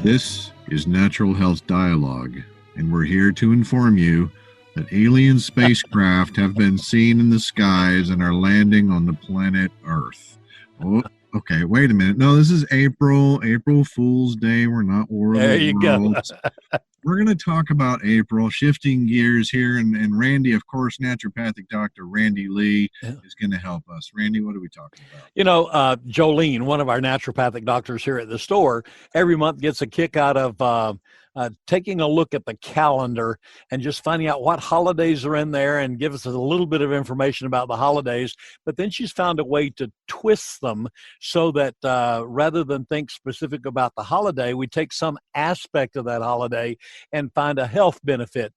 This is Natural Health Dialogue, and we're here to inform you that alien spacecraft have been seen in the skies and are landing on the planet Earth. Oh, okay, wait a minute. No, this is April Fool's Day. We're not War of There the you go. Worlds. We're going to talk about April, shifting gears here, and Randy, of course, naturopathic Dr. Randy Lee is going to help us. Randy, what are we talking about? Jolene, one of our naturopathic doctors here at the store, every month gets a kick out of taking a look at the calendar and just finding out what holidays are in there and give us a little bit of information about the holidays. But then she's found a way to twist them so that rather than think specific about the holiday, we take some aspect of that holiday and find a health benefit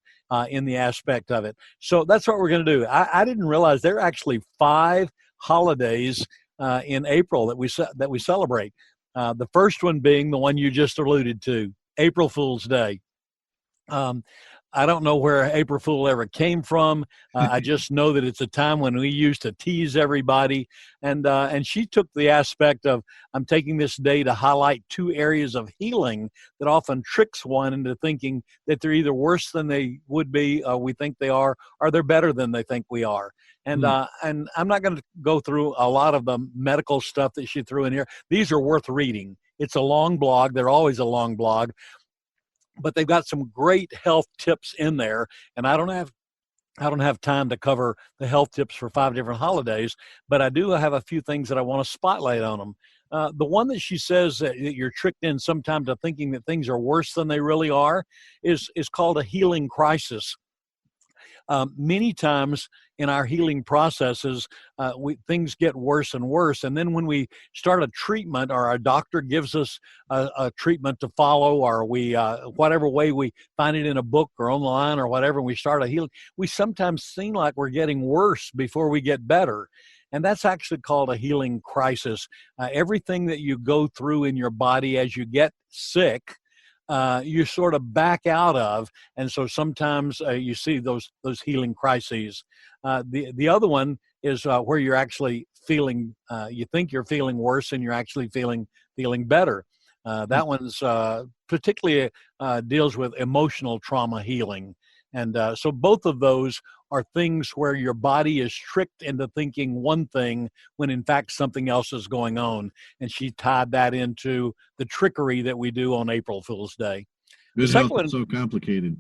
in the aspect of it. So that's what we're going to do. I didn't realize there are actually 5 holidays in April that we celebrate. The first one being the one you just alluded to, April Fool's Day. I don't know where April Fool ever came from. I just know that it's a time when we used to tease everybody. And she took the aspect of, I'm taking this day to highlight 2 areas of healing that often tricks one into thinking that they're either worse than they would be, we think they are, or they're better than they think we are. And I'm not going to go through a lot of the medical stuff that she threw in here. These are worth reading. It's a long blog. They're always a long blog, but they've got some great health tips in there. And I don't have time to cover the health tips for 5 different holidays, but I do have a few things that I want to spotlight on them. The one that she says that you're tricked in sometimes to thinking that things are worse than they really are is called a healing crisis. Many times in our healing processes, things get worse and worse. And then when we start a treatment or our doctor gives us a treatment to follow, or we, whatever way we find it in a book or online or whatever, and we start a healing, we sometimes seem like we're getting worse before we get better. And that's actually called a healing crisis. Everything that you go through in your body as you get sick, you sort of back out of, and so sometimes you see those healing crises. The other one is where you're actually feeling, you think you're feeling worse, and you're actually feeling better. That one's particularly deals with emotional trauma healing, and so both of those are things where your body is tricked into thinking one thing when in fact something else is going on. And she tied that into the trickery that we do on April Fool's Day. Good health is so complicated.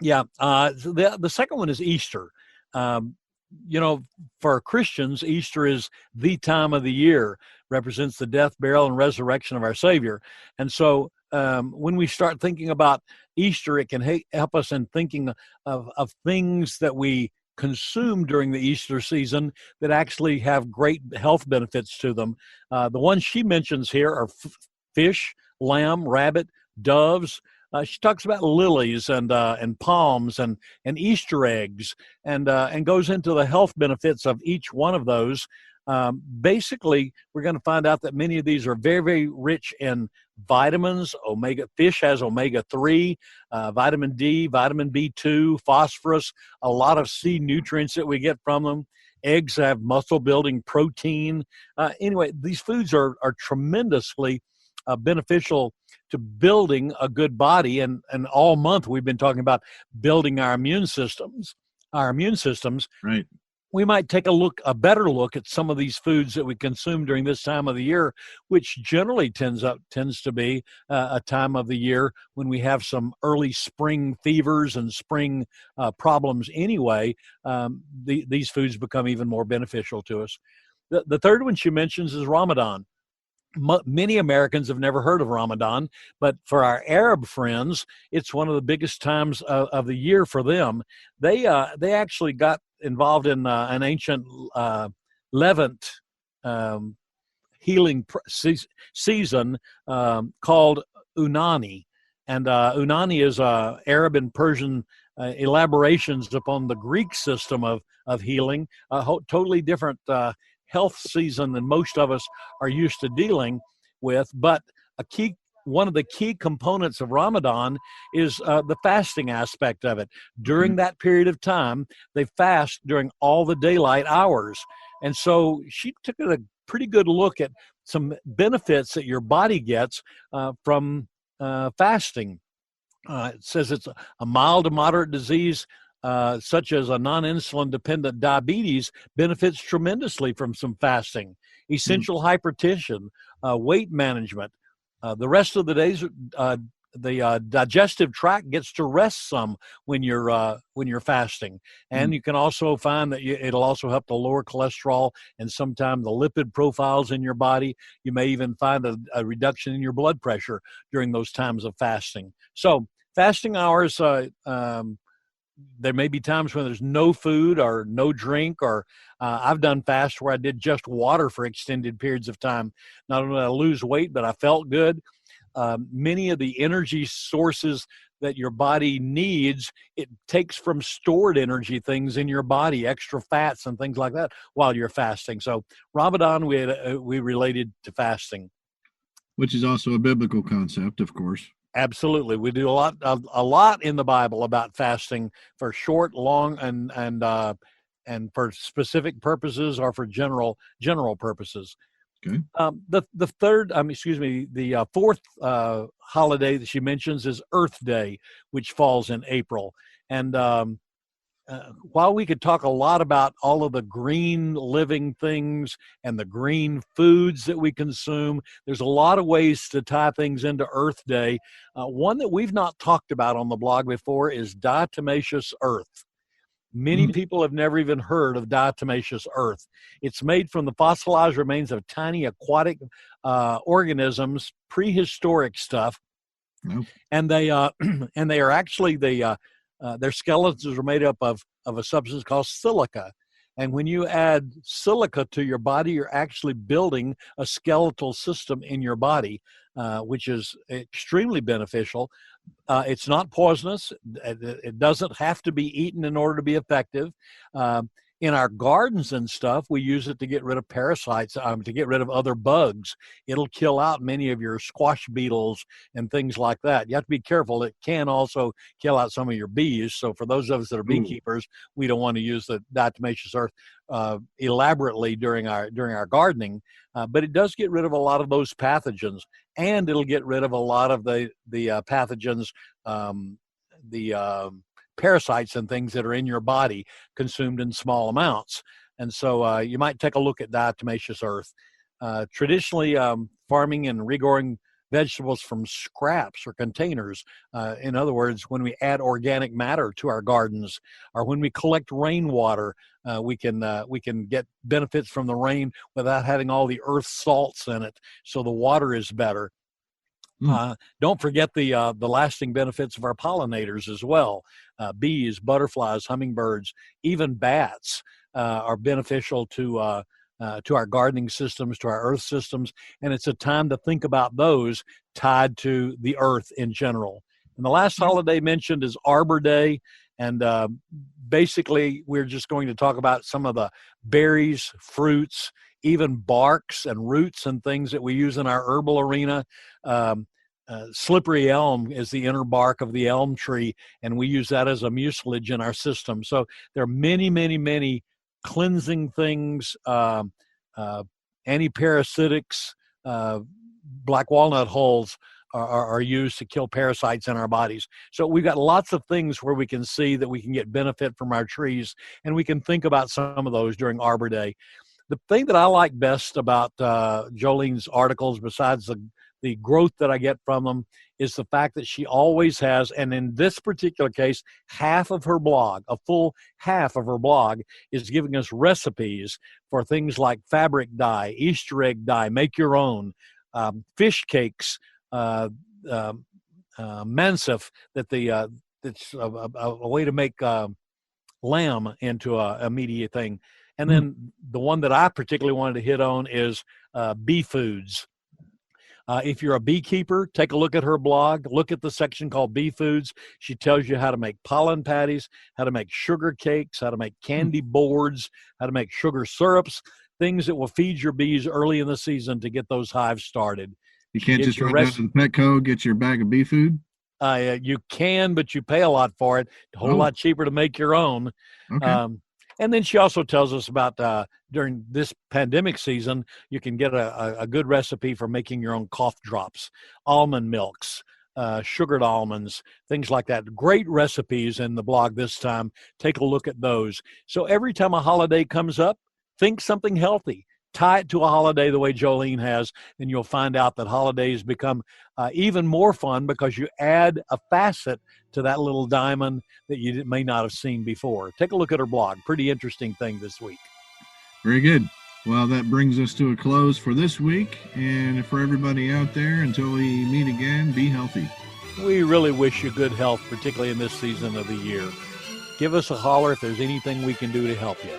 Yeah. The second one is Easter. For Christians, Easter is the time of the year, represents the death, burial, and resurrection of our Savior. And so when we start thinking about Easter, it can help us in thinking of things that we consume during the Easter season that actually have great health benefits to them. The ones she mentions here are fish, lamb, rabbit, doves. She talks about lilies and palms and Easter eggs, and goes into the health benefits of each one of those. Basically, we're going to find out that many of these are very, very rich in vitamins. Fish has omega-3, vitamin D, vitamin B2, phosphorus, a lot of C nutrients that we get from them. Eggs have muscle-building protein. Anyway, these foods are tremendously beneficial to building a good body. And all month we've been talking about building our immune systems. Right. We might take a better look at some of these foods that we consume during this time of the year, which generally tends to be a time of the year when we have some early spring fevers and spring problems anyway. These foods become even more beneficial to us. The third one she mentions is Ramadan. Many Americans have never heard of Ramadan, but for our Arab friends, it's one of the biggest times of the year for them. They actually got involved in an ancient Levant healing season called Unani. And Unani is Arab and Persian elaborations upon the Greek system of healing, totally different health season than most of us are used to dealing with. But one of the key components of Ramadan is the fasting aspect of it. During that period of time, they fast during all the daylight hours. And so she took a pretty good look at some benefits that your body gets from fasting. It says it's a mild to moderate disease, such as a non-insulin dependent diabetes, benefits tremendously from some fasting. Essential hypertension, weight management. The rest of the days, the digestive tract gets to rest some when you're fasting, and you can also find that it'll also help to lower cholesterol and sometimes the lipid profiles in your body. You may even find a reduction in your blood pressure during those times of fasting. So fasting hours, there may be times when there's no food or no drink, or I've done fasts where I did just water for extended periods of time. Not only did I lose weight, but I felt good. Many of the energy sources that your body needs, it takes from stored energy things in your body, extra fats and things like that while you're fasting. So Ramadan, we related to fasting. Which is also a biblical concept, of course. Absolutely. We do a lot in the Bible about fasting for short, long, and for specific purposes or for general purposes. Okay. The third, the fourth holiday that she mentions is Earth Day, which falls in April. And while we could talk a lot about all of the green living things and the green foods that we consume, there's a lot of ways to tie things into Earth Day. One that we've not talked about on the blog before is diatomaceous earth. Many people have never even heard of diatomaceous earth. It's made from the fossilized remains of tiny aquatic organisms, prehistoric stuff. No. And they and they are actually their skeletons are made up of a substance called silica. And when you add silica to your body, you're actually building a skeletal system in your body, which is extremely beneficial. It's not poisonous. It doesn't have to be eaten in order to be effective. In our gardens and stuff, we use it to get rid of parasites, to get rid of other bugs. It'll kill out many of your squash beetles and things like that. You have to be careful. It can also kill out some of your bees. So for those of us that are beekeepers, we don't want to use the diatomaceous earth elaborately during our gardening. But it does get rid of a lot of those pathogens, and it'll get rid of a lot of the pathogens, parasites and things that are in your body consumed in small amounts. And so you might take a look at diatomaceous earth. Traditionally, farming and regrowing vegetables from scraps or containers. In other words, when we add organic matter to our gardens, or when we collect rainwater, we can get benefits from the rain without having all the earth salts in it. So the water is better. Don't forget the lasting benefits of our pollinators as well. Bees, butterflies, hummingbirds, even bats are beneficial to our gardening systems, to our earth systems, and it's a time to think about those tied to the earth in general. And the last holiday mentioned is Arbor Day, and basically we're just going to talk about some of the berries, fruits, even barks and roots and things that we use in our herbal arena. Slippery elm is the inner bark of the elm tree, and we use that as a mucilage in our system. So there are many, many, many cleansing things, antiparasitics, black walnut hulls are used to kill parasites in our bodies. So we've got lots of things where we can see that we can get benefit from our trees, and we can think about some of those during Arbor Day. The thing that I like best about Jolene's articles, besides the growth that I get from them, is the fact that she always has, and in this particular case, half of her blog, a full half of her blog, is giving us recipes for things like fabric dye, Easter egg dye, make your own, fish cakes, mansif, that's a way to make lamb into a meaty thing. And then the one that I particularly wanted to hit on is bee foods. If you're a beekeeper, take a look at her blog. Look at the section called Bee Foods. She tells you how to make pollen patties, how to make sugar cakes, how to make candy boards, how to make sugar syrups, things that will feed your bees early in the season to get those hives started. You can't just run down to the Petco, get your bag of bee food? You can, but you pay a lot for it. A whole lot cheaper to make your own. Okay. And then she also tells us about during this pandemic season, you can get a good recipe for making your own cough drops, almond milks, sugared almonds, things like that. Great recipes in the blog this time. Take a look at those. So every time a holiday comes up, think something healthy. Tie it to a holiday the way Jolene has, and you'll find out that holidays become even more fun because you add a facet to that little diamond that you may not have seen before. Take a look at her blog. Pretty interesting thing this week. Very good. Well, that brings us to a close for this week. And for everybody out there, until we meet again, be healthy. We really wish you good health, particularly in this season of the year. Give us a holler if there's anything we can do to help you.